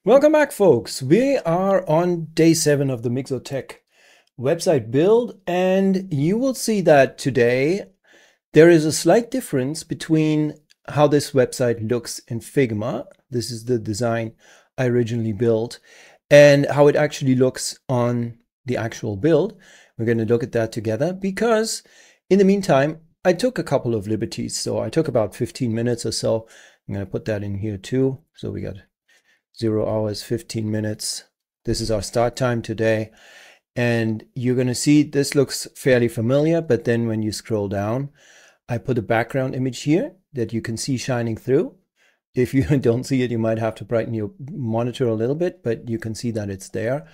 Welcome back, folks. We are on day 7 of the MyxoTech website build, and you will see that today there is a slight difference between how this website looks in Figma. This is the design I originally built, and how it actually looks on the actual build. We're going to look at that together because in the meantime, I took a couple of liberties. So I took about 15 minutes or so. I'm going to put that in here too. So we got 0 hours, 15 minutes. This is our start time today. And you're going to see this looks fairly familiar, but then when you scroll down, I put a background image here that you can see shining through. If you don't see it, you might have to brighten your monitor a little bit, but you can see that it's there.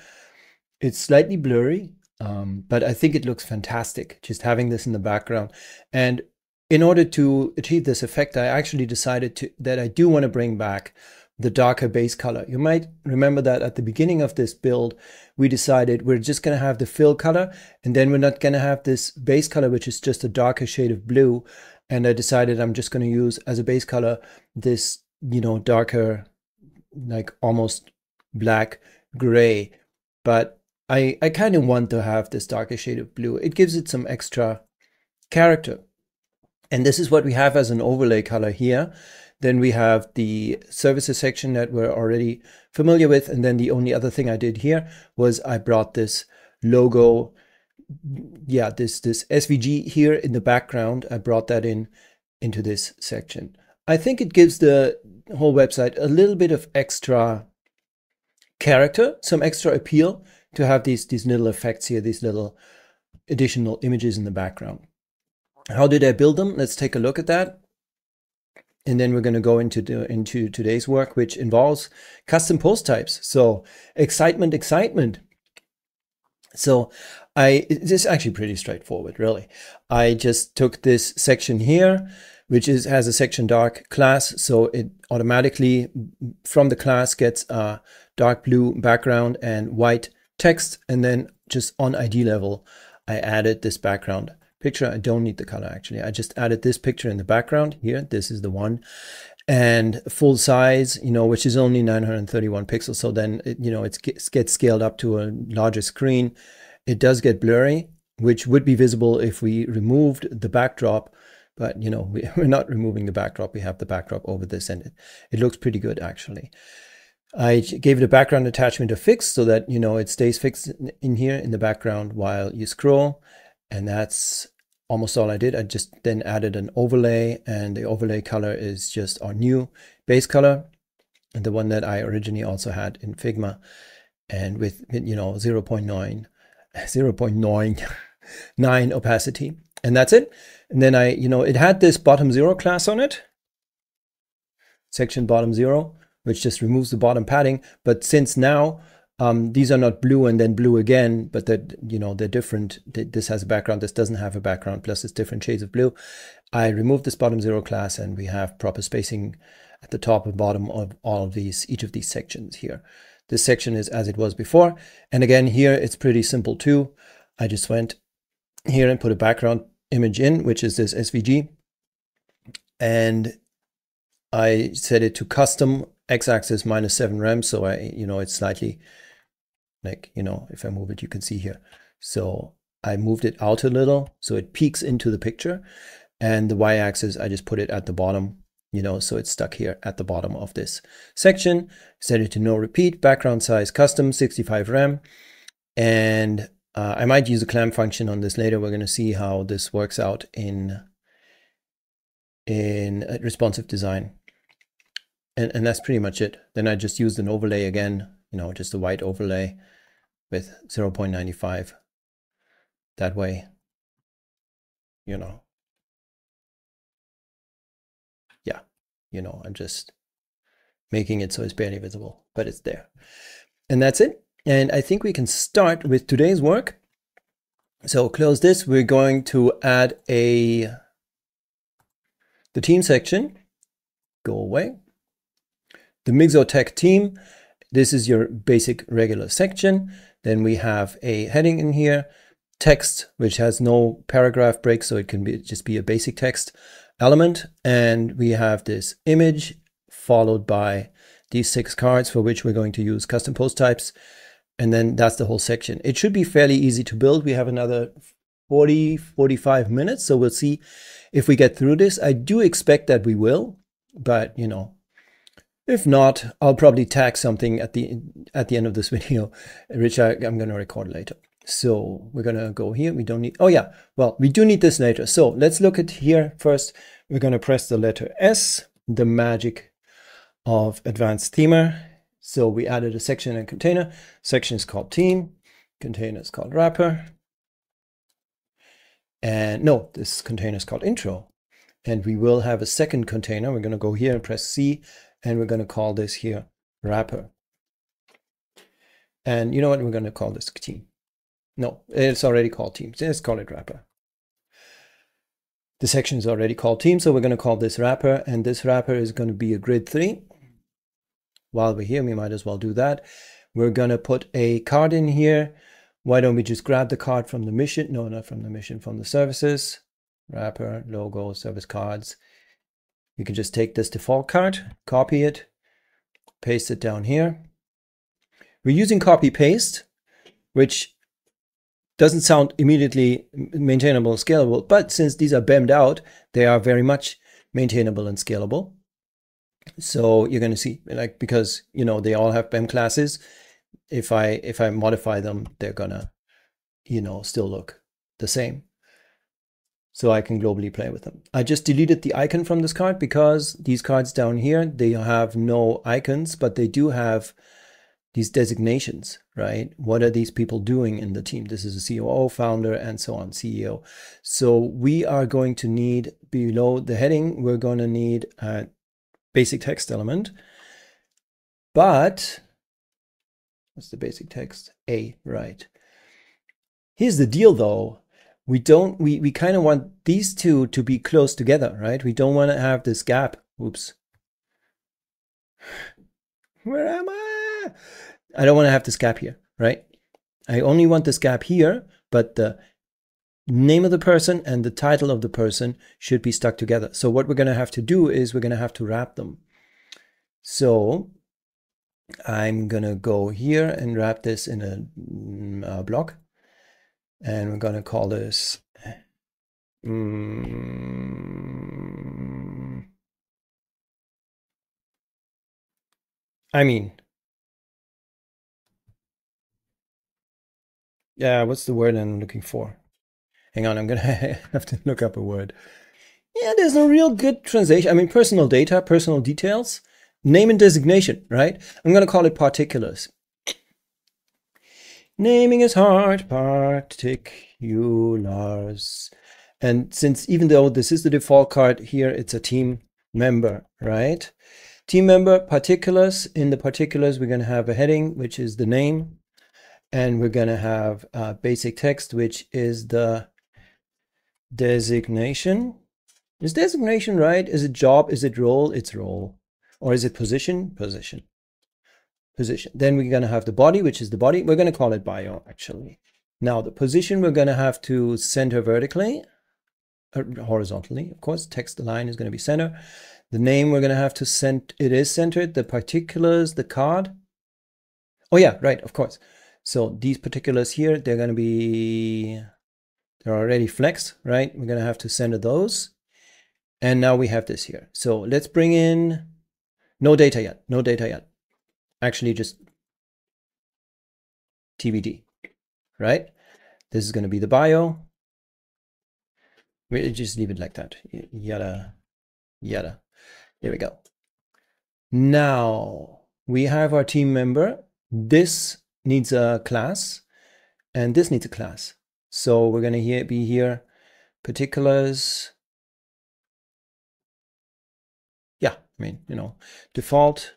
It's slightly blurry, but I think it looks fantastic just having this in the background. And in order to achieve this effect, I actually decided that I do want to bring back the darker base color. You might remember that at the beginning of this build, we decided we're just going to have the fill color, and then we're not going to have this base color, which is just a darker shade of blue. And I decided I'm just going to use as a base color this, darker, like almost black gray. But I kind of want to have this darker shade of blue. It gives it some extra character. And this is what we have as an overlay color here. Then we have the services section that we're already familiar with. And then the only other thing I did here was I brought this logo, this SVG here in the background. I brought that into this section. I think it gives the whole website a little bit of extra character, some extra appeal to have these little effects here, these little additional images in the background. How did I build them? Let's take a look at that. And then we're going to go into today's work, which involves custom post types. So excitement. So this is actually pretty straightforward, really. I just took this section here, which has a section dark class. So it automatically from the class gets a dark blue background and white text. And then just on ID level, I added this background picture. I don't need the color, actually. I just added this picture in the background here. This is the one, and full size, which is only 931 pixels. So then it gets scaled up to a larger screen. It does get blurry, which would be visible if we removed the backdrop, but we're not removing the backdrop. We have the backdrop over this, and it looks pretty good, actually. I gave it a background attachment of fixed so that it stays fixed in here in the background while you scroll. And that's almost all I did. I just then added an overlay, and the overlay color is just our new base color, and the one that I originally also had in Figma, and with 0.99 opacity, and that's it. And then it had this bottom 0 class on it, section bottom 0, which just removes the bottom padding. But since now these are not blue and then blue again, but that they're different. This has a background, this doesn't have a background, plus it's different shades of blue. I removed this bottom 0 class, and we have proper spacing at the top and bottom of all of each of these sections here. This section is as it was before, and again here it's pretty simple too. I just went here and put a background image in, which is this SVG, and I set it to custom x-axis -7 rem, so it's slightly like, if I move it, you can see here. So I moved it out a little so it peeks into the picture, and the y-axis, I just put it at the bottom, so it's stuck here at the bottom of this section. Set it to no repeat, background size custom 65 rem, and I might use a clamp function on this later. We're going to see how this works out in responsive design. And that's pretty much it. Then I just used an overlay again, just a white overlay with 0.95. That way, I'm just making it so it's barely visible, but it's there. And that's it. And I think we can start with today's work. So close this. We're going to add the team section. Go away. The MyxoTech team, this is your basic regular section. Then we have a heading in here, text, which has no paragraph break, so it can just be a basic text element. And we have this image followed by these 6 cards for which we're going to use custom post types. And then that's the whole section. It should be fairly easy to build. We have another 45 minutes. So we'll see if we get through this. I do expect that we will, but you know, if not, I'll probably tag something at the end of this video, which I'm going to record later. So we're going to go here. We don't need, oh yeah, well, we do need this later. So let's look at here first. We're going to press the letter S, the magic of advanced themer. So we added a section and container. Section is called team. Container is called wrapper. And no, this container is called intro. And we will have a second container. We're going to go here and press C, and we're going to call this here wrapper. And you know what? We're going to call this team. No, it's already called team. Let's call it wrapper. The section is already called team, so we're going to call this wrapper, and this wrapper is going to be a grid 3. While we're here, we might as well do that. We're going to put a card in here. Why don't we just grab the card from the mission? No, not from the mission, from the services. Wrapper, logo, service cards. You can just take this default card, copy it, paste it down here. We're using copy paste, which doesn't sound immediately maintainable and scalable, but since these are BEM'd out, they are very much maintainable and scalable. So you're going to see, like, because you know they all have BEM classes. If I modify them, they're gonna, you know, still look the same. So I can globally play with them. I just deleted the icon from this card because these cards down here, they have no icons, but they do have these designations, right? What are these people doing in the team? This is a COO, founder, and so on, CEO. So we are going to need, below the heading, we're going to need a basic text element. But what's the basic text? A, right. Here's the deal though. We kind of want these two to be close together, right? We don't want to have this gap. Oops. Where am I? I don't want to have this gap here, right? I only want this gap here, but the name of the person and the title of the person should be stuck together. So what we're going to have to do is we're going to have to wrap them. So I'm going to go here and wrap this in a block. And we're going to call this I mean, yeah, what's the word I'm looking for? Hang on, I'm going to have to look up a word. Yeah, there's no real good translation. I mean, personal data, personal details, name and designation, right? I'm going to call it particulars. Naming is hard, particulars. And since even though this is the default card here, it's a team member, right? Team member, particulars. In the particulars, we're going to have a heading, which is the name. And we're going to have basic text, which is the designation. Is designation right? Is it job? Is it role? It's role. Or is it position? Position. Position. Then we're going to have the body, which is the body. We're going to call it bio, actually. Now, the position we're going to have to center vertically, or horizontally, of course. Text align is going to be center. The name we're going to have to send, it is centered. The particulars, the card. Oh, yeah, right, of course. So these particulars here, they're going to be, they're already flexed, right? We're going to have to center those. And now we have this here. So let's bring in, no data yet, no data yet. Actually just TBD, right? This is going to be the bio. We just leave it like that. Yada, yada. Here we go. Now we have our team member. This needs a class and this needs a class. So we're going to be here, particulars. Yeah, I mean, you know, default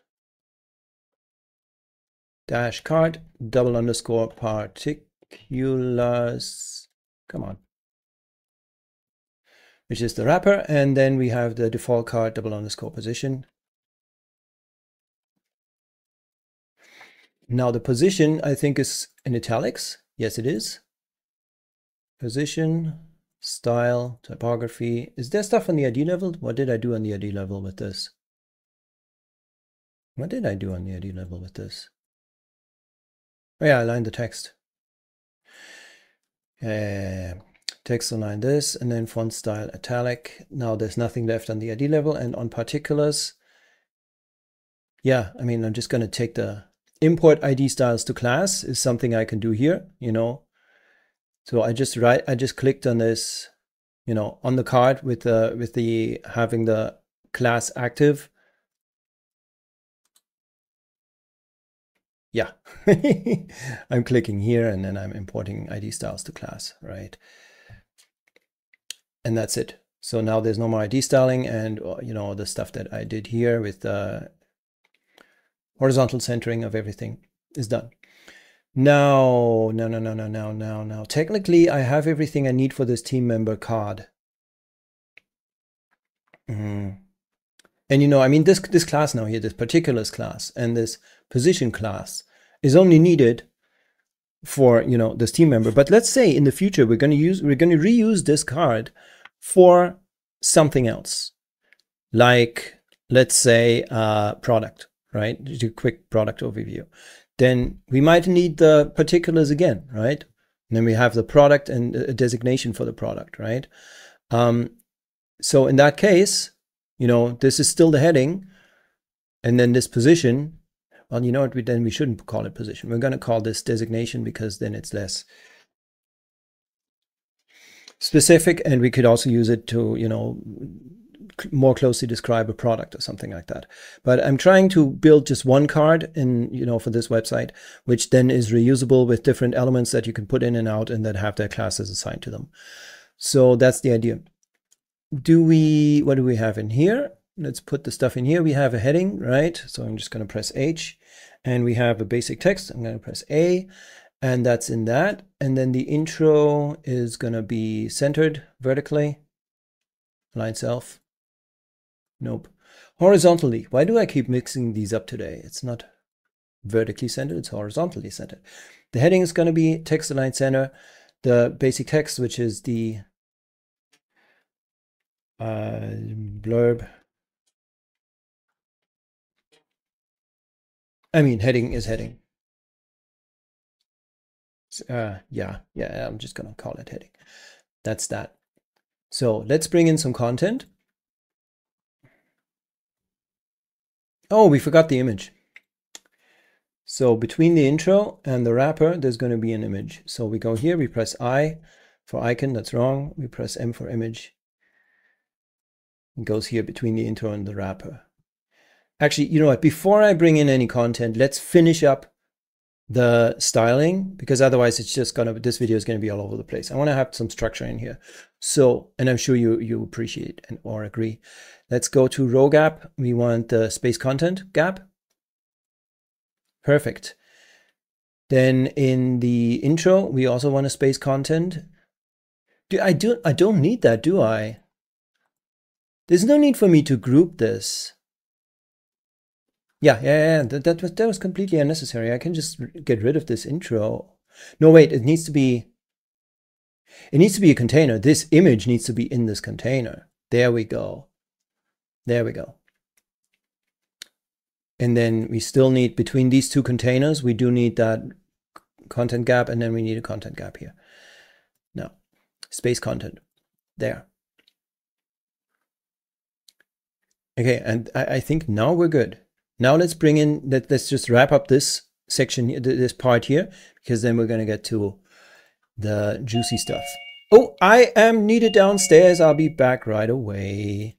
dash card, double underscore particulars. Come on. Which is the wrapper. And then we have the default card, double underscore position. Now the position, I think, is in italics. Yes, it is. Position, style, typography. Is there stuff on the ID level? What did I do on the ID level with this? What did I do on the ID level with this? Oh yeah, align the text. Text align this, and then font style italic. Now there's nothing left on the ID level, and on particulars, yeah, I mean, I'm just going to take the import ID styles to class is something I can do here, you know. So I just clicked on this, you know, on the card with the having the class active. Yeah, I'm clicking here and then I'm importing ID styles to class, right? And that's it. So now there's no more ID styling, and you know, the stuff that I did here with the horizontal centering of everything is done. Now, technically I have everything I need for this team member card. And you know, I mean, this class now here, this particulars class and this position class is only needed for, you know, this team member. But let's say in the future we're going to reuse this card for something else, like let's say product, right? Just a quick product overview. Then we might need the particulars again, right? And then we have the product and a designation for the product, right? So in that case, you know, this is still the heading, and then this position, well, you know what, then we shouldn't call it position. We're going to call this designation because then it's less specific, and we could also use it to, you know, more closely describe a product or something like that. But I'm trying to build just one card in, you know, for this website, which then is reusable with different elements that you can put in and out and that have their classes assigned to them. So that's the idea. What do we have in here? Let's put the stuff in here. We have a heading, right? So I'm just going to press H, and we have a basic text. I'm going to press A, and that's in that. And then the intro is going to be centered vertically. Align self. Nope. Horizontally. Why do I keep mixing these up today? It's not vertically centered, it's horizontally centered. The heading is going to be text align center. The basic text, which is the blurb. I mean, heading is heading. Yeah, I'm just going to call it heading. That's that. So let's bring in some content. Oh, we forgot the image. So between the intro and the wrapper, there's going to be an image. So we go here, we press I for icon, that's wrong. We press M for image. It goes here between the intro and the wrapper. Actually, you know what, before I bring in any content, let's finish up the styling, because otherwise it's just gonna, this video is gonna be all over the place. I wanna have some structure in here. So, and I'm sure you appreciate and or agree. Let's go to row gap. We want the space content gap. Perfect. Then in the intro, we also want a space content. I don't need that, do I? There's no need for me to group this. Yeah, that was completely unnecessary. I can just get rid of this intro. No, wait, it needs to be a container. This image needs to be in this container. There we go. There we go. And then we still need, between these two containers, we do need that content gap, and then we need a content gap here. Now, space content, there. Okay, and I think now we're good. Now let's bring in, let's just wrap up this section, this part here, because then we're going to get to the juicy stuff. Oh, I am needed downstairs. I'll be back right away.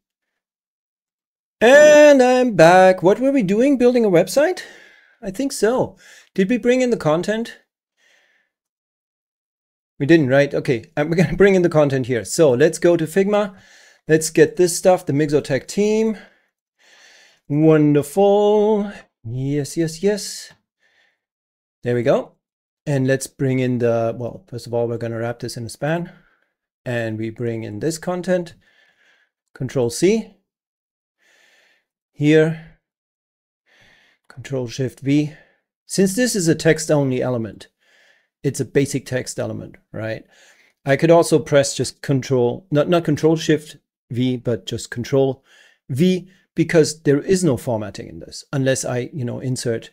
And I'm back. What were we doing? Building a website? I think so. Did we bring in the content? We didn't, right? Okay, we're going to bring in the content here. So let's go to Figma. Let's get this stuff, the MyxoTech team. Wonderful. Yes. There we go. And let's bring in the, well, first of all, we're going to wrap this in a span. And we bring in this content. Control C. Here. Control Shift V. Since this is a text-only element, it's a basic text element, right? I could also press just Control, not Control Shift V, but just Control V, because there is no formatting in this unless I, insert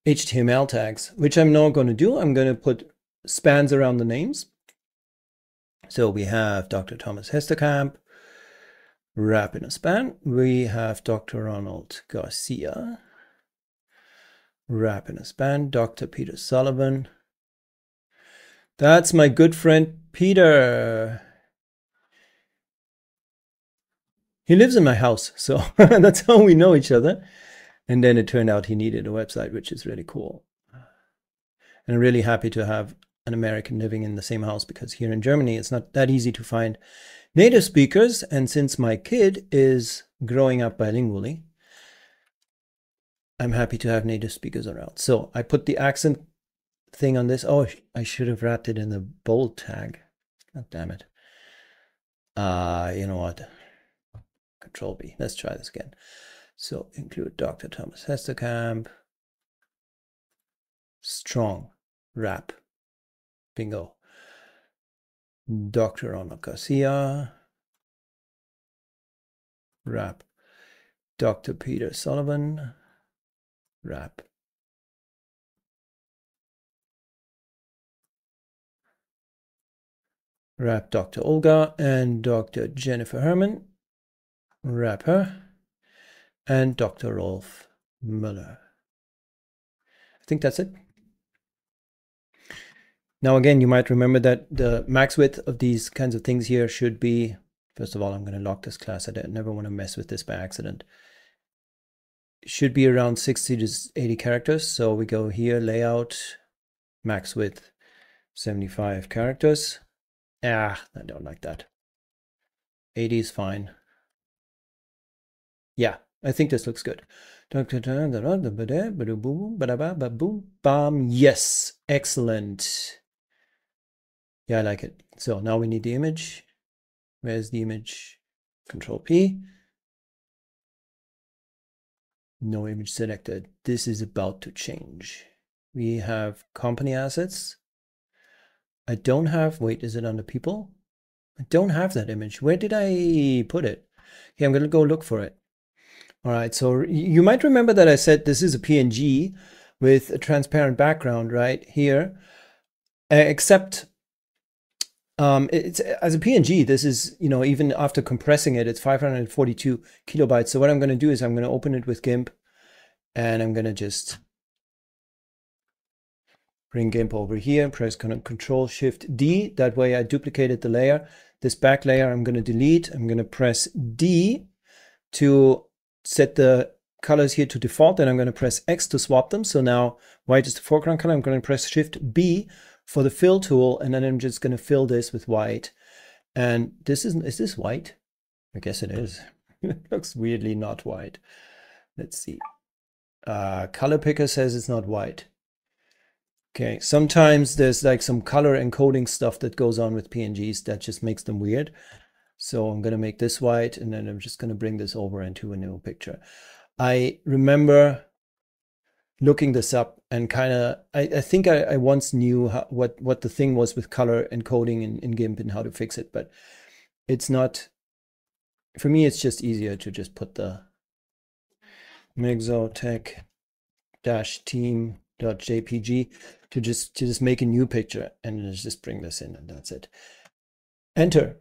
HTML tags, which I'm not going to do. I'm going to put spans around the names. So we have Dr. Thomas Hesterkamp, wrap in a span. We have Dr. Ronald Garcia, wrap in a span. Dr. Peter Sullivan. That's my good friend Peter. He lives in my house, so that's how we know each other. And then it turned out he needed a website, which is really cool. And I'm really happy to have an American living in the same house, because here in Germany, it's not that easy to find native speakers. And since my kid is growing up bilingually, I'm happy to have native speakers around. So I put the accent thing on this. Oh, I should have wrapped it in the bold tag. God damn it. You know what? Control B. Let's try this again. So include Dr. Thomas Hesterkamp. Strong. Wrap. Bingo. Dr. Ronald Garcia. Wrap. Dr. Peter Sullivan. Wrap. Wrap Dr. Olga and Dr. Jennifer Herman. Wrap her. And Dr. Rolf Müller. I think that's it. Now, again, you might remember that the max width of these kinds of things here should be, first of all, I'm going to lock this class. I never want to mess with this by accident. It should be around 60 to 80 characters. So we go here, layout, max width, 75 characters. I don't like that. 80 is fine. Yeah, I think this looks good. Yes, excellent. Yeah, I like it. So now we need the image. Where's the image? Control P. No image selected. This is about to change. We have company assets. I don't have, wait, is it under people? I don't have that image. Where did I put it? Okay, I'm going to go look for it. All right, so you might remember that I said this is a PNG with a transparent background right here, except it's as a PNG, this is, even after compressing it, it's 542 kilobytes. So what I'm going to do is I'm going to open it with GIMP, and I'm going to just bring GIMP over here, press Control Shift D. That way I duplicated the layer. This back layer I'm going to delete. I'm going to press D to set the colors here to default. Then I'm going to press X to swap them. So now white is the foreground color. I'm going to press Shift B for the fill tool, and then I'm just going to fill this with white. And this is this white? I guess it is. It looks weirdly not white. Let's see. Color picker says it's not white. Okay, sometimes there's like some color encoding stuff that goes on with PNGs that just makes them weird. So I'm going to make this white, and then I'm just going to bring this over into a new picture. I remember looking this up, and kind of, I think I once knew what the thing was with color encoding in GIMP and how to fix it, but it's not, for me, it's just easier to just put the MyxoTech-team.jpg to just make a new picture and just bring this in, and that's it. Enter.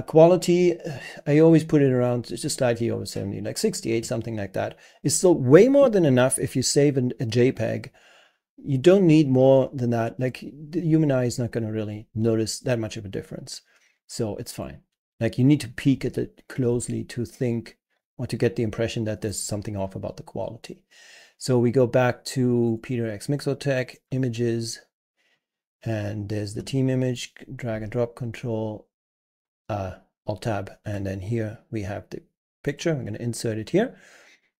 Quality, I always put it around just slightly over 70, like 68, something like that. It's still way more than enough if you save a JPEG. You don't need more than that. Like, the human eye is not going to really notice that much of a difference. So it's fine. Like, you need to peek at it closely to think, or to get the impression that there's something off about the quality. So we go back to Peter X MyxoTech, images, and there's the team image, drag and drop control, Alt tab, and then here we have the picture. I'm going to insert it here,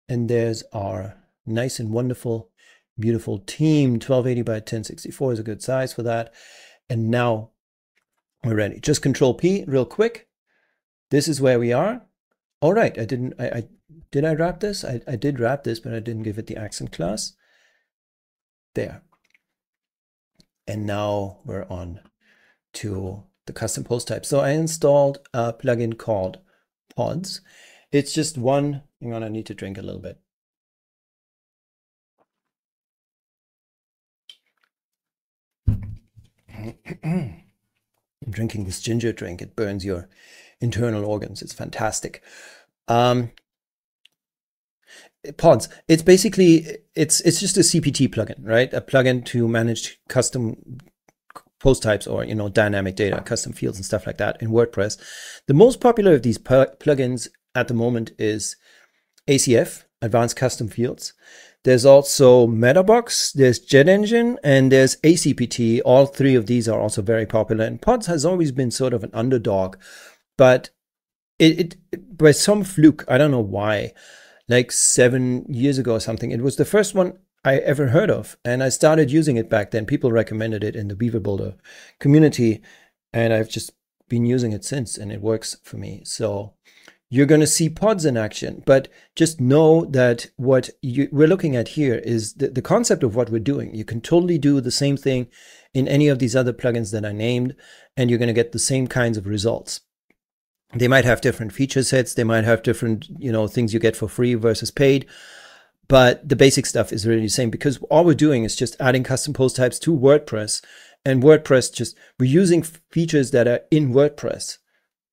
and there's our nice and wonderful, beautiful team. 1280 by 1064 is a good size for that. And now we're ready. Just Control P real quick. This is where we are. All right, did I wrap this? I did wrap this, but I didn't give it the accent class. There. And now we're on to the custom post type. So I installed a plugin called Pods, It's just one, hang on, I need to drink a little bit. I'm drinking this ginger drink. It burns your internal organs. It's fantastic. Pods. It's basically, it's just a CPT plugin, right? A plugin to manage custom post types or, you know, dynamic data, custom fields and stuff like that in WordPress. The most popular of these plugins at the moment is ACF, Advanced Custom Fields. There's also Metabox, there's Jet Engine, and there's ACPT. All three of these are also very popular. And Pods has always been sort of an underdog, but it by some fluke, I don't know why, like 7 years ago or something, it was the first one I ever heard of. And I started using it back then. People recommended it in the Beaver Builder community, and I've just been using it since, and it works for me. So you're going to see pods in action, but just know that what we're looking at here is the concept of what we're doing. You can totally do the same thing in any of these other plugins that I named, and you're going to get the same kinds of results. They might have different feature sets. They might have different, you know, things you get for free versus paid, but the basic stuff is really the same, because all we're doing is just adding custom post types to WordPress, and WordPress we're using features that are in WordPress.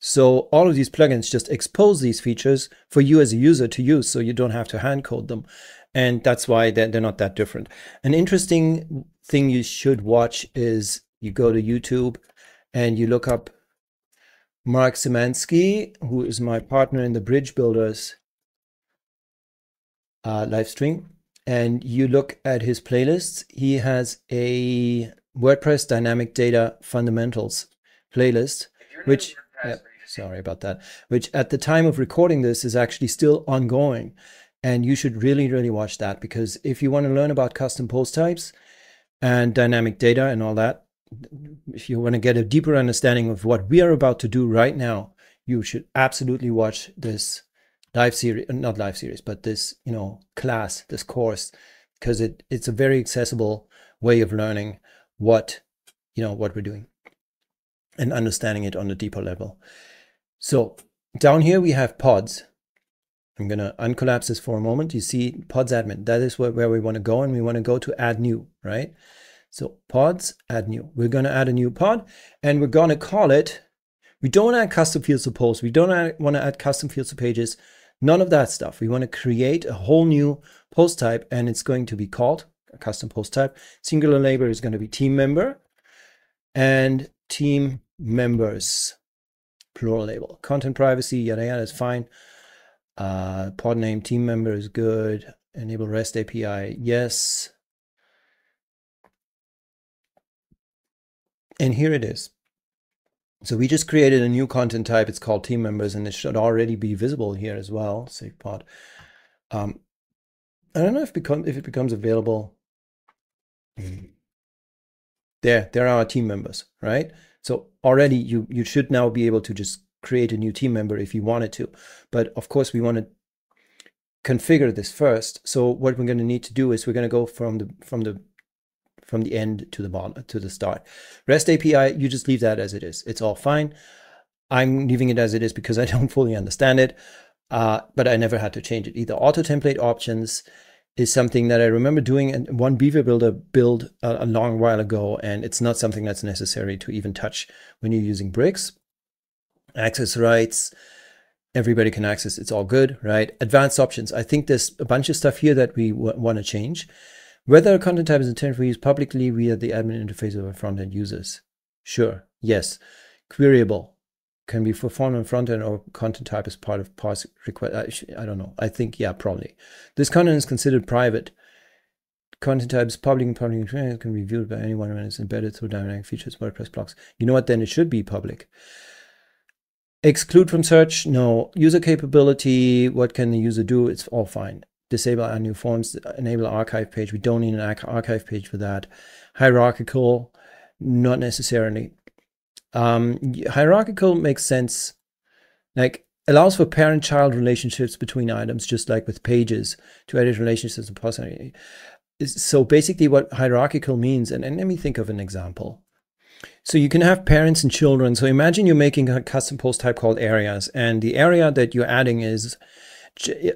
So all of these plugins just expose these features for you as a user to use, so you don't have to hand code them. And that's why they're not that different. An interesting thing you should watch is you go to YouTube and you look up Mark Szymanski, who is my partner in the Bridge Builders live stream, and you look at his playlists. He has a WordPress Dynamic Data Fundamentals playlist, which sorry about that, which at the time of recording this is actually still ongoing. And you should really, really watch that, because if you want to learn about custom post types and dynamic data and all that, if you want to get a deeper understanding of what we are about to do right now, you should absolutely watch this live series, not live series, but this, you know, class, this course, because it's a very accessible way of learning what, you know, what we're doing and understanding it on a deeper level. So down here we have pods. I'm going to uncollapse this for a moment. You see pods admin. That is where we want to go, and we want to go to add new, right? So pods, add new. We're going to add a new pod, and we're going to call it, we don't add custom fields to posts. We don't want to add custom fields to pages. None of that stuff. We want to create a whole new post type, and it's going to be called a custom post type. Singular label is going to be team member, and team members, plural label. Content privacy, yada yada, is fine. Pod name, team member is good. Enable REST API, yes. And here it is. So we just created a new content type. It's called team members, and it should already be visible here as well. Save pod. I don't know if it becomes available. There are our team members, right? So already you should now be able to just create a new team member if you wanted to. But of course we want to configure this first. So what we're going to need to do is we're going to go from the end to the bottom, to the start. REST API, you just leave that as it is. It's all fine. I'm leaving it as it is because I don't fully understand it, but I never had to change it either. Auto template options is something that I remember doing in one Beaver Builder build a long while ago, and it's not something that's necessary to even touch when you're using bricks. Access rights, everybody can access, it's all good, right? Advanced options, I think there's a bunch of stuff here that we want to change. Whether a content type is intended for use publicly via the admin interface of our front-end users. Sure, yes. Queryable can be performed on front-end, or content type as part of parse request. I don't know. I think, yeah, probably. This content is considered private. Content type is public, and public can be viewed by anyone when it's embedded through dynamic features, WordPress blocks. You know what? Then it should be public. Exclude from search? No. User capability, what can the user do? It's all fine. Disable add new forms, enable archive page. We don't need an archive page for that. Hierarchical, not necessarily. Hierarchical makes sense. Like, allows for parent-child relationships between items, just like with pages, to edit relationships and possibly. So basically what hierarchical means, and let me think of an example. So you can have parents and children. So imagine you're making a custom post type called areas, and the area that you're adding is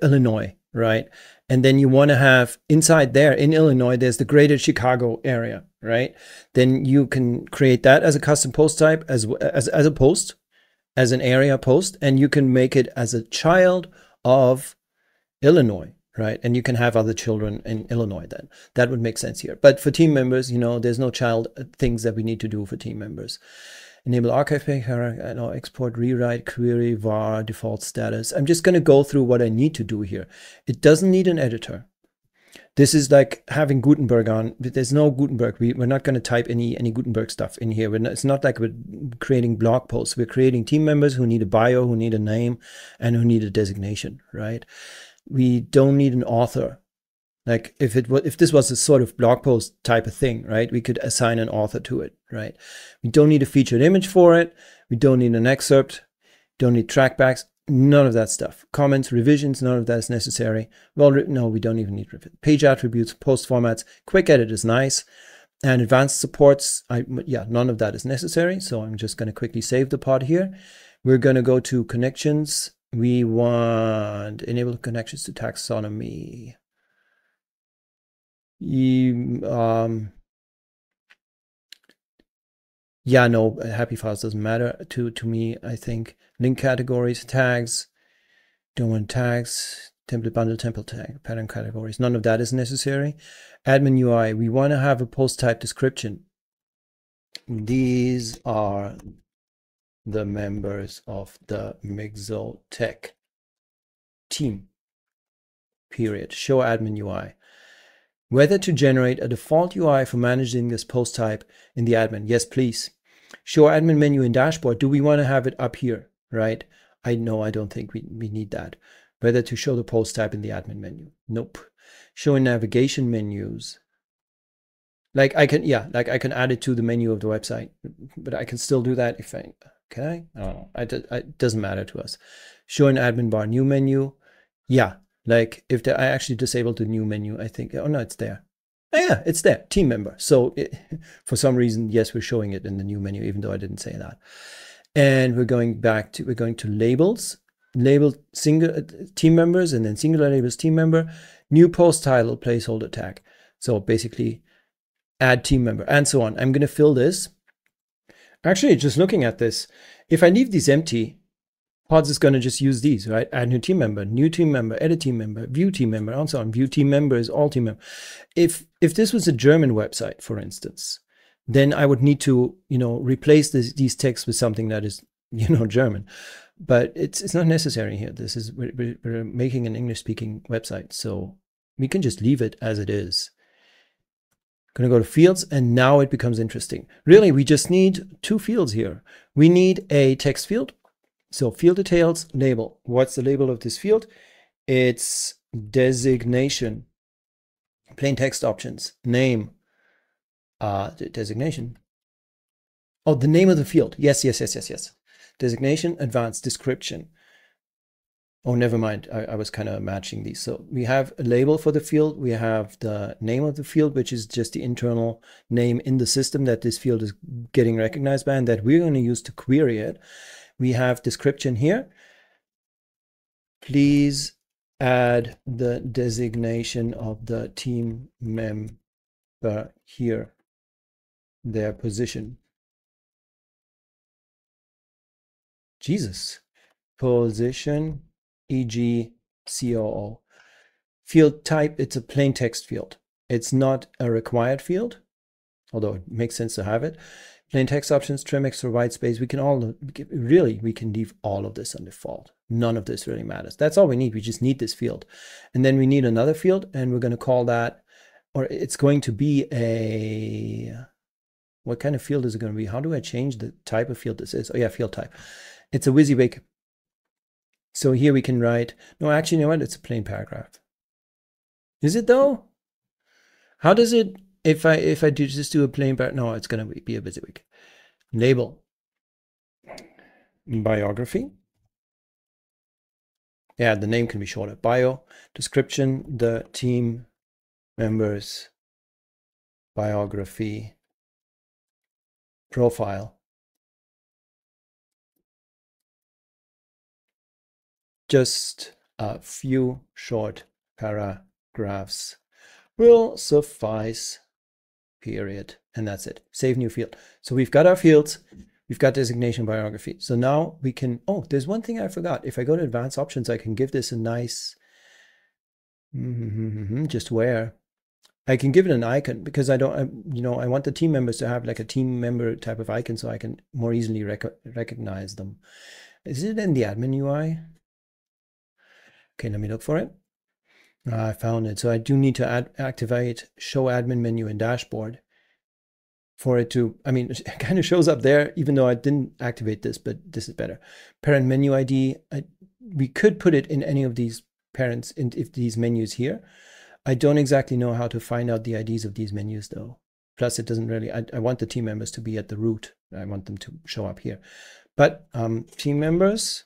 Illinois, right? And then you want to have inside there in Illinois, there's the greater Chicago area, right? Then you can create that as a custom post type as a post, as an area post, and you can make it as a child of Illinois, right? And you can have other children in Illinois then. That would make sense here. But for team members, you know, there's no child things that we need to do for team members. Enable archive page, export, rewrite, query, var, default status. I'm just going to go through what I need to do here. It doesn't need an editor. This is like having Gutenberg on. There's no Gutenberg. We're not going to type any Gutenberg stuff in here. It's not like we're creating blog posts. We're creating team members who need a bio, who need a name, and who need a designation, right? We don't need an author. Like if this was a sort of blog post type of thing, right? We could assign an author to it, right? We don't need a featured image for it. We don't need an excerpt. Don't need trackbacks. None of that stuff. Comments, revisions, none of that is necessary. Well, no, we don't even need page attributes, post formats. Quick edit is nice. And advanced supports, none of that is necessary. So I'm just going to quickly save the pod here. We're going to go to connections. We want enable connections to taxonomy. Yeah, no, happy files doesn't matter to me, I think. Link categories, tags, don't want tags, template bundle, template tag, pattern categories. None of that is necessary. Admin UI, we want to have a post type description. These are the members of the MyxoTech team, period. Show admin UI. Whether to generate a default UI for managing this post type in the admin. Yes, please. Show admin menu in dashboard. Do we want to have it up here, right? I don't think we need that. Whether to show the post type in the admin menu. Nope. Show in navigation menus. Like I can add it to the menu of the website, but I can still do that if I, can I? I don't know. It doesn't matter to us. Show in admin bar, new menu. Yeah. Like if I actually disabled the new menu, I think, oh no, it's there. Oh yeah, it's there, team member. So for some reason, yes, we're showing it in the new menu, even though I didn't say that. And we're going to labels, label single team members, and then singular labels team member, new post title, placeholder tag. So basically add team member and so on. I'm going to fill this. Actually, just looking at this, if I leave these empty, Pods is going to just use these, right? Add new team member, edit team member, view team member, and so on. View team member is all team member. If this was a German website, for instance, then I would need to, replace these texts with something that is, German. But it's not necessary here. This is we're making an English-speaking website, so we can just leave it as it is. Going to go to fields, and now it becomes interesting. Really, we just need two fields here. We need a text field. So field details, label. What's the label of this field? It's designation, plain text options, name, designation. Oh, the name of the field. Yes. Designation, advanced, description. Oh, never mind. I was kind of matching these. So we have a label for the field. We have the name of the field, which is just the internal name in the system that this field is getting recognized by and that we're going to use to query it. We have description here. Please add the designation of the team member here, their position. Jesus. Position, e.g. COO. Field type, it's a plain text field. It's not a required field, although it makes sense to have it. Plain text options, trim extra white space. We can leave all of this on default. None of this really matters. That's all we need. We just need this field. And then we need another field, and we're going to call that, or it's going to be what kind of field is it going to be? How do I change the type of field this is? Oh yeah, field type. It's a WYSIWYG. So here we can write, no, actually, you know what? It's a plain paragraph. Is it though? How does it, if I just do a plain paragraph, no, it's going to be a WYSIWYG. Label. Biography. Yeah, the name can be shorter. Bio. Description, the team members. Biography. profile. Just a few short paragraphs will suffice, period. And that's it. Save new field. So we've got our fields. We've got designation biography. So now we can, oh, there's one thing I forgot. If I go to advanced options, I can give this a nice, just where. I can give it an icon because I don't, I want the team members to have like a team member type of icon so I can more easily recognize them. Is it in the admin UI? Okay, let me look for it. I found it. So I do need to activate show admin menu in dashboard for it to, I mean, it kind of shows up there, even though I didn't activate this, but this is better. Parent menu ID, we could put it in any of these parents, if these menus here. I don't exactly know how to find out the IDs of these menus though. Plus it doesn't really, I want the team members to be at the root. I want them to show up here. But team members,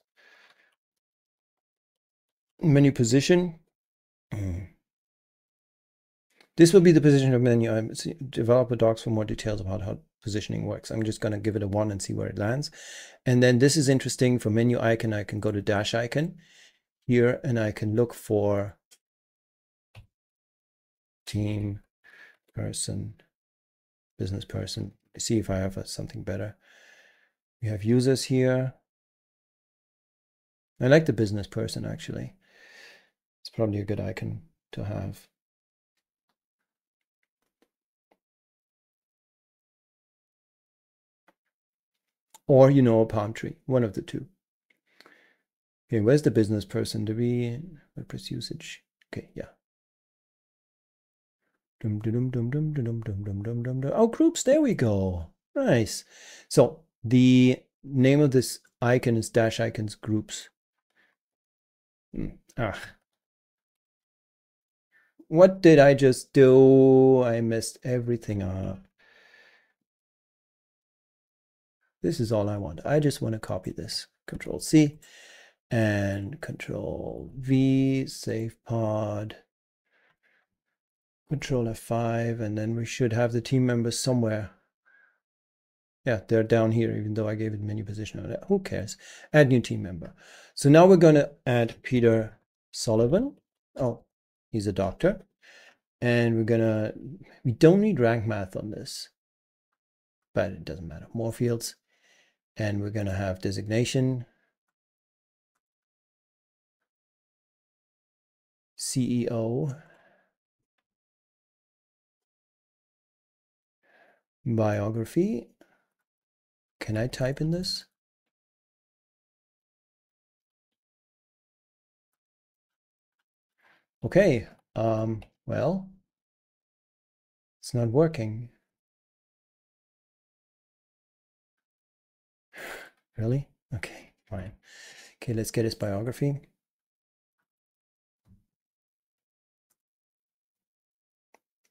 menu position. This will be the position of menu. I'm developer docs for more details about how positioning works. I'm just going to give it a 1 and see where it lands. And then this is interesting for menu icon. I can go to dash icon here and I can look for team person, business person. See if I have something better. We have users here. I like the business person actually. It's probably a good icon to have. Or, a palm tree, one of the two. Okay, where's the business person? Do we WordPress usage? Okay, yeah. Oh, groups, there we go. Nice. So the name of this icon is dash icons groups. What did I just do? I messed everything up. This is all I want. I just want to copy this. Control C and Control V, save pod. Control F5, and then we should have the team members somewhere. Yeah, they're down here, even though I gave it menu position on it. Who cares? Add new team member. So now we're going to add Peter Sullivan. Oh, he's a doctor. And we don't need rank math on this, but it doesn't matter. More fields. And we're going to have designation, CEO, biography. Can I type in this? Okay, well, it's not working. Really? Okay, fine. Okay, let's get his biography.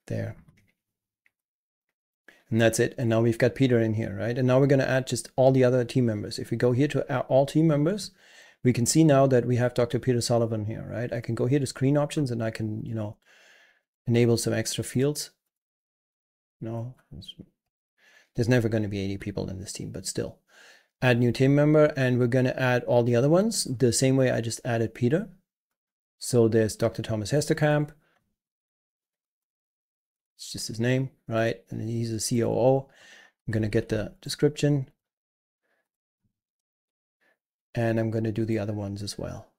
There. And that's it. And now we've got Peter in here, right? And now we're going to add just all the other team members. If we go here to all team members, we can see now that we have Dr. Peter Sullivan here, right? I can go here to screen options and I can, enable some extra fields. No, there's never going to be 80 people in this team, but still. Add new team member, and we're going to add all the other ones the same way I just added Peter. So there's Dr. Thomas Hesterkamp. It's just his name, right? And he's a COO. I'm going to get the description. And I'm going to do the other ones as well.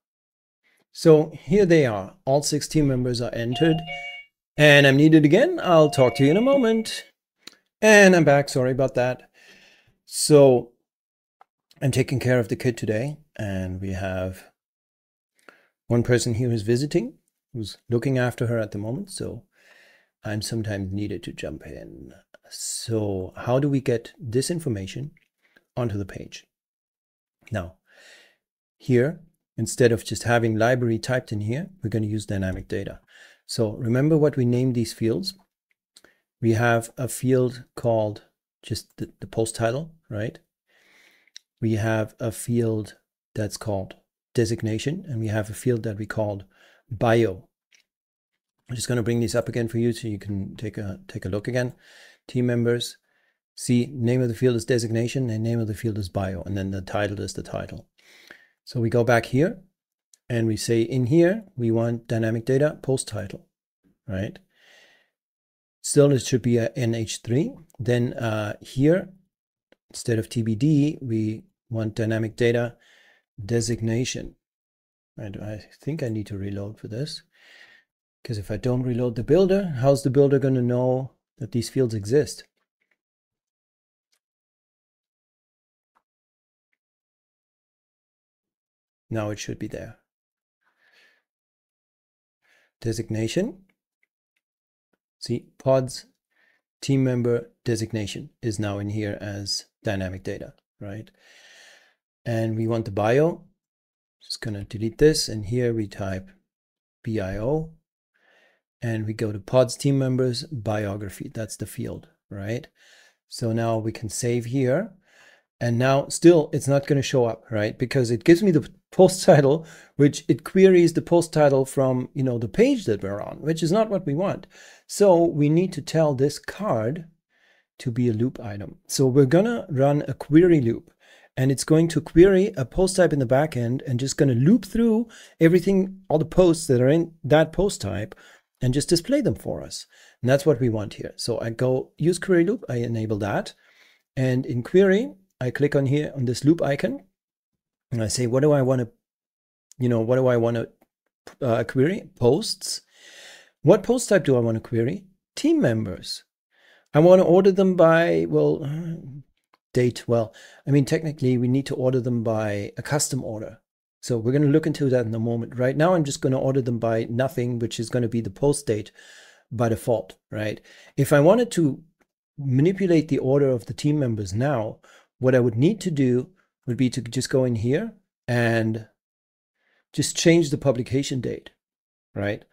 So here they are. All 6 team members are entered. And I'm needed again. I'll talk to you in a moment. And I'm back. Sorry about that. So I'm taking care of the kid today. And we have one person here who's visiting, who's looking after her at the moment. So I'm sometimes needed to jump in. So how do we get this information onto the page? Now, here, instead of just having library typed in here, we're going to use dynamic data. So remember what we named these fields. We have a field called just the post title, right? We have a field that's called designation, and we have a field that we called bio. I'm just going to bring these up again for you so you can take a look again. Team members, See, name of the field is designation and name of the field is bio, and then the title is the title. So we go back here and we say in here, we want dynamic data post title, right? Still, it should be a NH3. Then here, instead of TBD, we want dynamic data designation. Right? I think I need to reload for this, because if I don't reload the builder, how's the builder going to know that these fields exist? Now it should be there. Designation. See, pods team member designation is now in here as dynamic data, right? And we want the bio. Just gonna delete this, and here we type bio, and we go to pods team members biography. That's the field, right? So now we can save here, and now still it's not going to show up, right? Because it gives me the post title, which it queries the post title from, you know, the page that we're on, which is not what we want. So we need to tell this card to be a loop item. So we're gonna run a query loop, and it's going to query a post type in the backend and just going to loop through everything, all the posts that are in that post type, and just display them for us. And that's what we want here. So I go use query loop, I enable that. And in query, I click on here on this loop icon, and I say, what do I want to, you know, what do I want to query? Posts. What post type do I want to query? Team members. I want to order them by, well, date. Well, I mean, technically we need to order them by a custom order. So we're going to look into that in a moment. Right now, I'm just going to order them by nothing, which is going to be the post date by default, right? If I wanted to manipulate the order of the team members now, what I would need to do would be to just go in here and just change the publication date, right?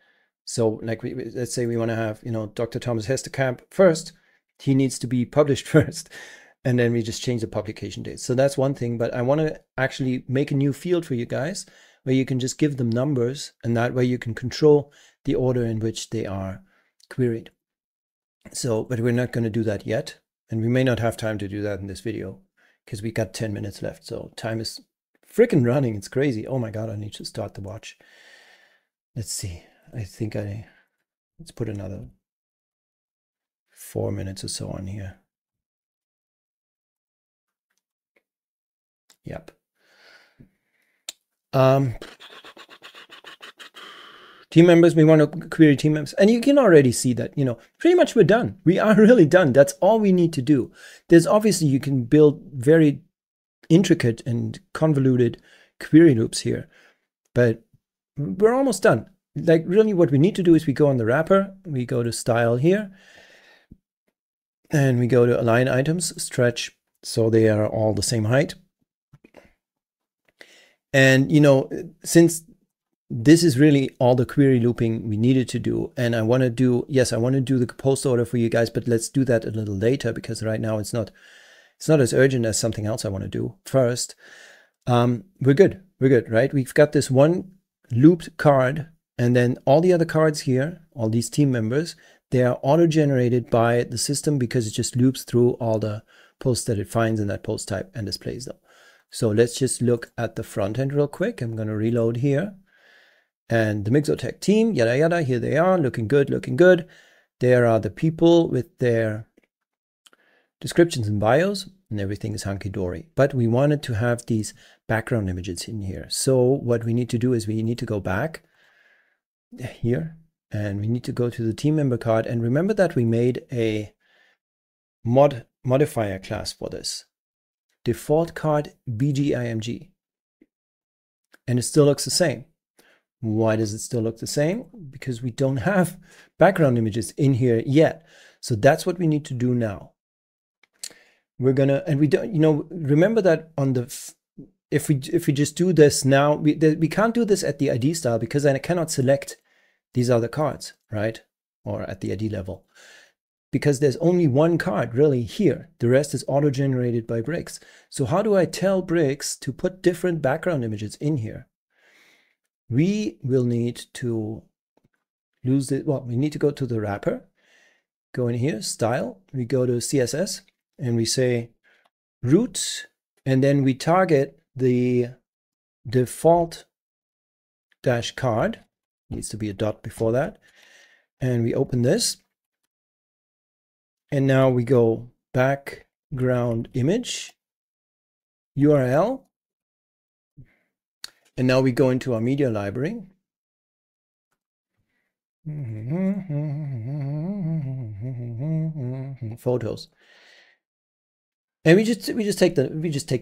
So like, let's say we want to have, you know, Dr. Thomas Hesterkamp first. He needs to be published first, and then we just change the publication date. So that's one thing, but I want to actually make a new field for you guys where you can just give them numbers, and that way you can control the order in which they are queried. So, but we're not going to do that yet, and we may not have time to do that in this video because we got 10 minutes left. So time is freaking running. It's crazy. Oh my God, I need to start the watch. Let's see. I think let's put another 4 minutes or so on here. Yep. Team members, we want to query team members. And you can already see that, you know, pretty much we're done. We are really done. That's all we need to do. There's obviously, you can build very intricate and convoluted query loops here, but we're almost done. Like, really what we need to do is we go on the wrapper, we go to style here, and we go to align items, stretch, so they are all the same height. And, you know, since this is really all the query looping we needed to do, and I want to do, yes, I want to do the post order for you guys, but let's do that a little later, because right now it's not as urgent as something else I want to do first. We're good, right? We've got this one looped card, and then all the other cards here, all these team members, they are auto-generated by the system because it just loops through all the posts that it finds in that post type and displays them. So let's just look at the front end real quick. I'm going to reload here. And the MyxoTech team, yada, yada, here they are, looking good, looking good. There are the people with their descriptions and bios, and everything is hunky-dory. But we wanted to have these background images in here. So what we need to do is we need to go back here, and we need to go to the team member card. And remember that we made a modifier class for this. Default card BGIMG. And it still looks the same. Why does it still look the same? Because we don't have background images in here yet. So that's what we need to do now. We're gonna, and we don't, you know, remember that on the, if we just do this now, we can't do this at the ID style because then I cannot select these other cards, right? Or at the ID level. Because there's only one card really here. The rest is auto-generated by Bricks. So how do I tell Bricks to put different background images in here? We will need to use it. Well, we need to go to the wrapper, go in here, style, we go to CSS, and we say root, and then we target the default dash card. Needs to be a dot before that. And we open this. And now we go background image, URL. And now we go into our media library. Photos. And we just take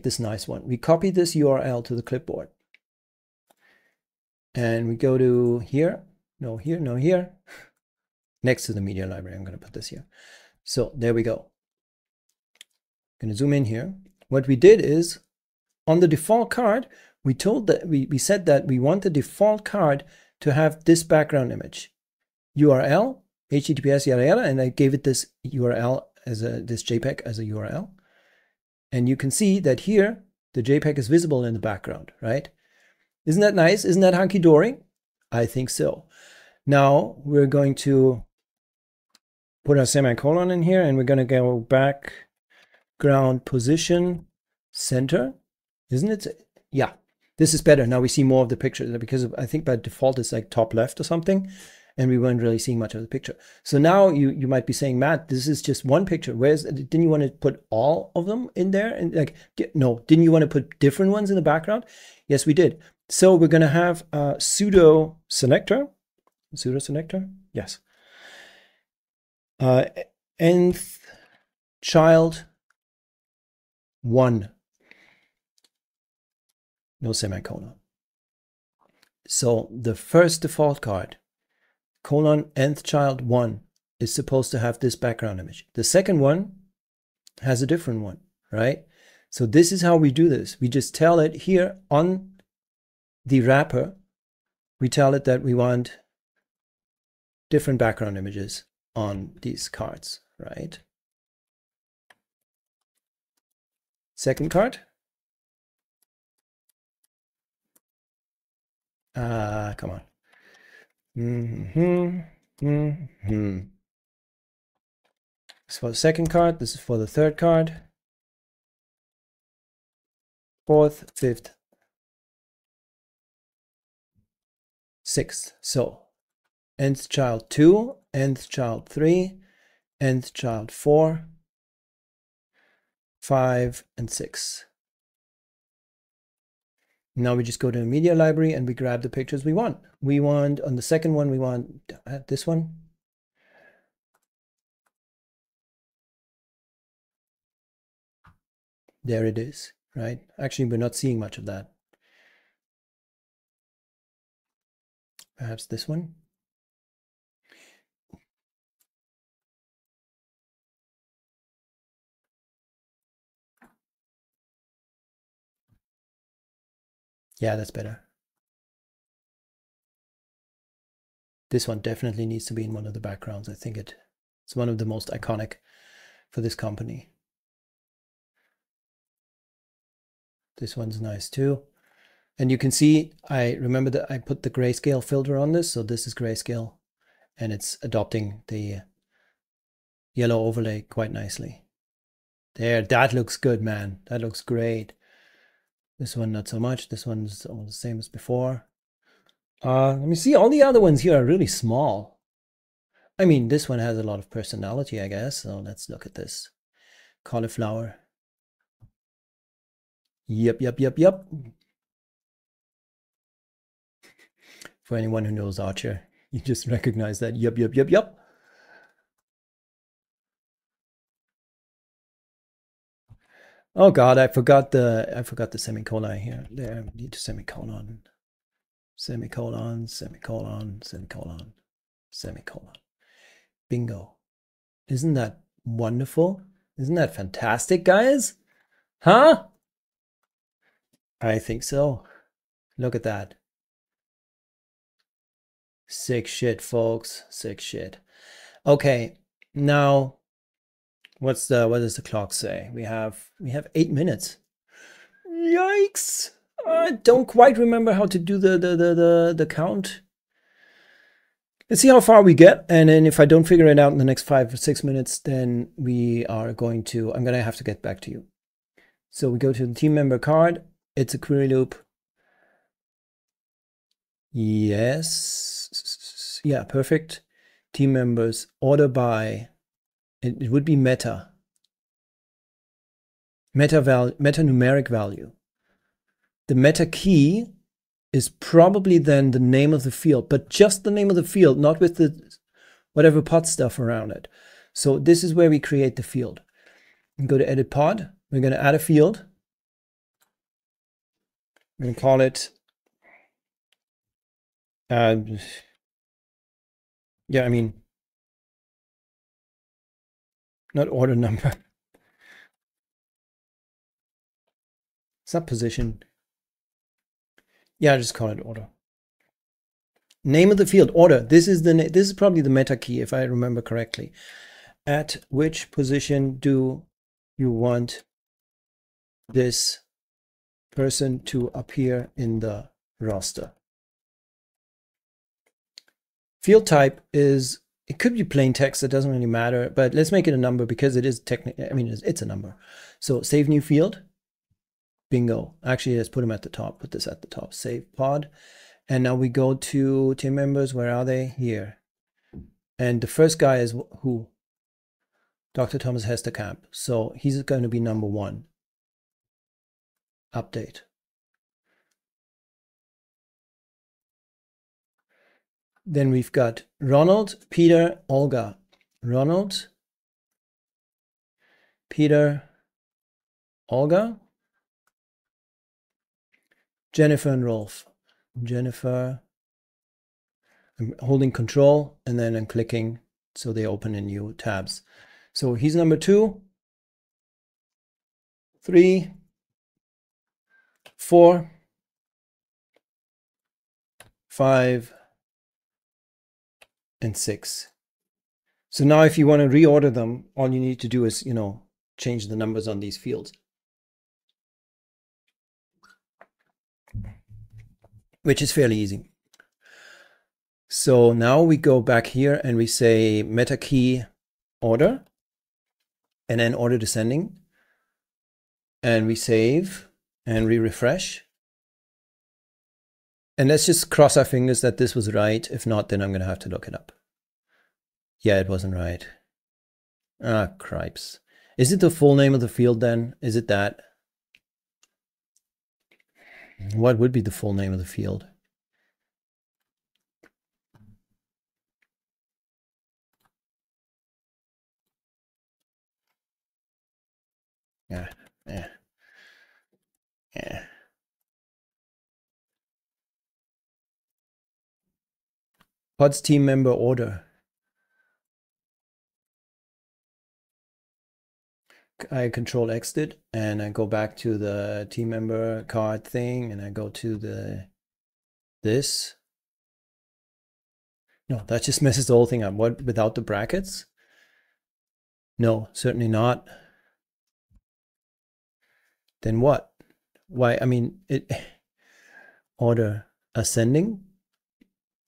this nice one. We copy this URL to the clipboard. And we go to here, no here, no here. Next to the media library, I'm going to put this here. So there we go. I'm going to zoom in here. What we did is on the default card, we said that we want the default card to have this background image, URL, HTTPS, yada yada, and I gave it this URL as this JPEG as a URL. And you can see that here the JPEG is visible in the background, right? Isn't that nice? Isn't that hunky-dory? I think so. Now we're going to put our semicolon in here, and we're going to go background position center. Isn't it? Yeah, this is better. Now we see more of the picture, because I think by default it's like top left or something, and we weren't really seeing much of the picture. So now you might be saying, Matt, this is just one picture. Didn't you want to put all of them in there? And like, no, didn't you want to put different ones in the background? Yes, we did. So we're going to have a pseudo selector. Yes. Nth child 1. No semicolon. So the first default card, colon nth child 1, is supposed to have this background image. The second one has a different one, right? So this is how we do this. We just tell it here on the wrapper, we tell it that we want different background images on these cards, right? Second card. Come on. This is for the second card. This is for the third card. Fourth, fifth, sixth. So nth child 2, nth child 3, nth child 4, 5, and 6. Now we just go to the media library and we grab the pictures we want. We want, on the second one, we want this one. There it is, right? Actually, we're not seeing much of that. Perhaps this one. Yeah, that's better. This one definitely needs to be in one of the backgrounds. I think it's one of the most iconic for this company. This one's nice too. And you can see, I remember that I put the grayscale filter on this. So this is grayscale, and it's adopting the yellow overlay quite nicely. There, that looks good, man. That looks great. This one, not so much. This one's all the same as before. Let me see. All the other ones here are really small. I mean, this one has a lot of personality, I guess. So let's look at this. Cauliflower. Yep. For anyone who knows Archer, you just recognize that. Yep. Oh God, I forgot the semicolon here. There, we need a semicolon. Semicolon. Bingo. Isn't that wonderful? Isn't that fantastic, guys? Huh? I think so. Look at that. Sick shit, folks. Sick shit. Okay, now what does the clock say? We have 8 minutes. Yikes! I don't quite remember how to do the count. let's see how far we get. And then if I don't figure it out in the next 5 or 6 minutes, then I'm going to have to get back to you. So we go to the team member card. It's a query loop. Yes. Yeah, perfect. Team members, order by, it would be meta numeric value. The meta key is probably then the name of the field, but just the name of the field, not with the whatever pod stuff around it. So this is where we create the field. We go to edit pod. We're going to add a field. We're going to call it yeah, I mean, not order number. It's not position. Yeah, just call it order. Name of the field, order. This is probably the meta key, if I remember correctly. At which position do you want this person to appear in the roster? Field type is, it could be plain text, it doesn't really matter, but let's make it a number because it is technically, I mean, it's a number. So save new field, bingo. Actually, let's put them at the top, put this at the top, save pod. And now we go to team members, where are they? Here. And the first guy is who? Dr. Thomas Hesterkamp. So he's going to be number 1. Update. Then we've got Ronald, Peter, Olga. Ronald, Peter, Olga, Jennifer and Rolf. Jennifer, I'm holding control and then I'm clicking so they open in new tabs. So he's number 2, 3, 4, 5, and 6. So now if you want to reorder them, all you need to do is, change the numbers on these fields, which is fairly easy. So now we go back here and we say meta key order and then order descending, and we save and we refresh. And let's just cross our fingers that this was right. If not, then I'm going to have to look it up. Yeah, it wasn't right. Ah, cripes. Is it the full name of the field then? Is it that? What would be the full name of the field? Yeah. Pods team member order. I control exit and I go back to the team member card thing and I go to this. No, that just messes the whole thing up. What, without the brackets? No, certainly not. Then what? Why? I mean, order ascending.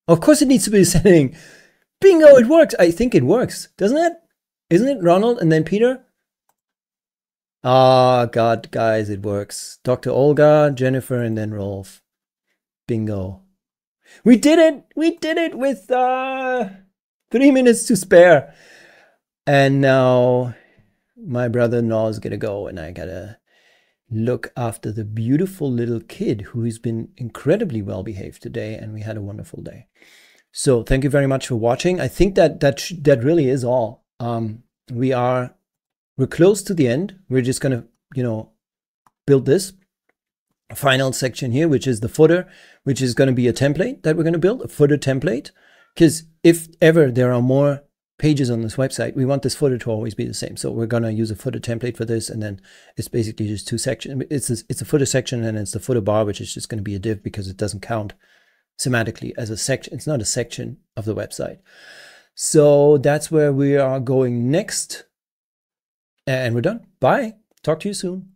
Of course it needs to be ascending. Bingo, it works. I think it works, doesn't it? Isn't it Ronald and then Peter? Ah, God, guys, it works. Dr. Olga, Jennifer, and then Rolf. Bingo. We did it. We did it with 3 minutes to spare. And now my brother-in-law is going to go and I got to look after the beautiful little kid who's been incredibly well behaved today, and we had a wonderful day. So thank you very much for watching. I think that really is all. We're close to the end. We're just going to, build this final section here, which is the footer, which is going to be a template that we're going to build, a footer template. Because if ever there are more pages on this website, we want this footer to always be the same. So we're going to use a footer template for this, and then it's basically just 2 sections. It's a footer section, and it's the footer bar, which is just going to be a div because it doesn't count semantically as a section. It's not a section of the website. So that's where we are going next. And we're done. Bye. Talk to you soon.